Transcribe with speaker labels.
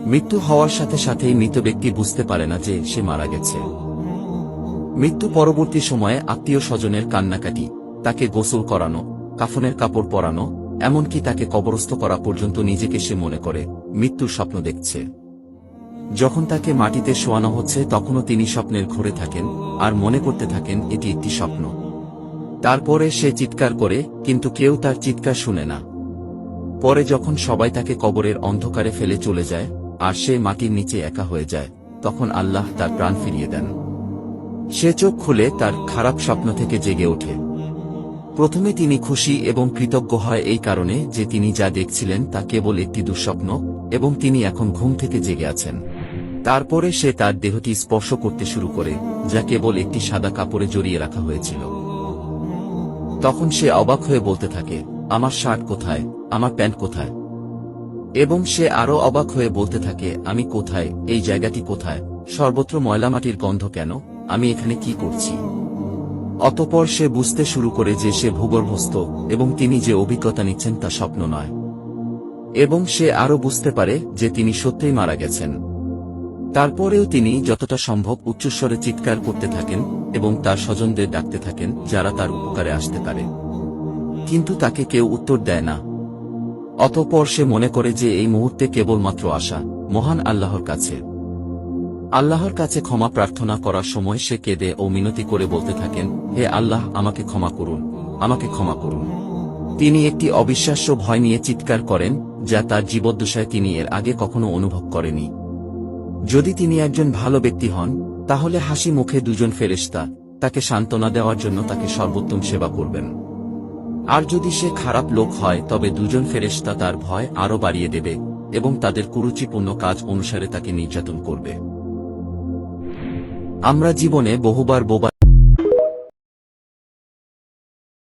Speaker 1: মৃত্যু হওয়ার সাথে সাথেই মৃত ব্যক্তি বুঝতে পারে না যে সে মারা গেছে। মৃত্যু পরবর্তী সময়ে আত্মীয় স্বজনের কান্নাকাটি, তাকে গোসল করানো, কাফনের কাপড় পরানো, এমনকি তাকে কবরস্থ করা পর্যন্ত নিজেকে সে মনে করে মৃত্যুর স্বপ্ন দেখছে। যখন তাকে মাটিতে শোয়ানো হচ্ছে তখনও তিনি স্বপ্নের ঘোরে থাকেন আর মনে করতে থাকেন এটি একটি স্বপ্ন। তারপরে সে চিৎকার করে, কিন্তু কেউ তার চিৎকার শুনে না। পরে যখন সবাই তাকে কবরের অন্ধকারে ফেলে চলে যায় আর সে মাটির নিচে একা হয়ে যায়, তখন আল্লাহ তার প্রাণ ফিরিয়ে দেন। সে চোখ খুলে তার খারাপ স্বপ্ন থেকে জেগে ওঠে। প্রথমে তিনি খুশি এবং কৃতজ্ঞ হয় এই কারণে যে তিনি যা দেখছিলেন তা কেবল একটি দুঃস্বপ্ন এবং তিনি এখন ঘুম থেকে জেগে আছেন। তারপরে সে তার দেহটি স্পর্শ করতে শুরু করে, যা কেবল একটি সাদা কাপড়ে জড়িয়ে রাখা হয়েছিল। তখন সে অবাক হয়ে বলতে থাকে, আমার শার্ট কোথায়, আমার প্যান্ট কোথায়? এবং সে আরও অবাক হয়ে বলতে থাকে, আমি কোথায়, এই জায়গাটি কোথায়, সর্বত্র ময়লামাটির গন্ধ কেন, আমি এখানে কি করছি? অতঃপর সে বুঝতে শুরু করে যে সে ভূগর্ভস্থ এবং তিনি যে অভিজ্ঞতা নিচ্ছেন তা স্বপ্ন নয়। এবং সে আরও বুঝতে পারে যে তিনি সত্যিই মারা গেছেন। তারপরেও তিনি যতটা সম্ভব উচ্চস্বরে চিৎকার করতে থাকেন এবং তার স্বজনদের ডাকতে থাকেন যারা তার উপকারে আসতে পারে, কিন্তু তাকে কেউ উত্তর দেয় না। অতঃপর সে মনে করে যে এই মুহূর্তে কেবলমাত্র আশা মহান আল্লাহর কাছে। আল্লাহর কাছে ক্ষমা প্রার্থনা করার সময় সে কেঁদে ও মিনতি করে বলতে থাকেন, হে আল্লাহ, আমাকে ক্ষমা করুন, আমাকে ক্ষমা করুন। তিনি একটি অবিশ্বাস্য ভয় নিয়ে চিৎকার করেন যা তার জীবদ্দশায় তিনি এর আগে কখনো অনুভব করেনি। যদি তিনি একজন ভালো ব্যক্তি হন, তাহলে হাসি মুখে দুজন ফেরেশতা তাকে সান্ত্বনা দেওয়ার জন্য তাকে সর্বোত্তম সেবা করবেন। আর যদি সে খারাপ লোক হয় তবে দুজন ফেরেশতা তার ভয় আরও বাড়িয়ে দেবে এবং তাদের কুরুচিপূর্ণ কাজ অনুসারে তাকে নির্যাতন করবে। আমরা জীবনে বহুবার বোবা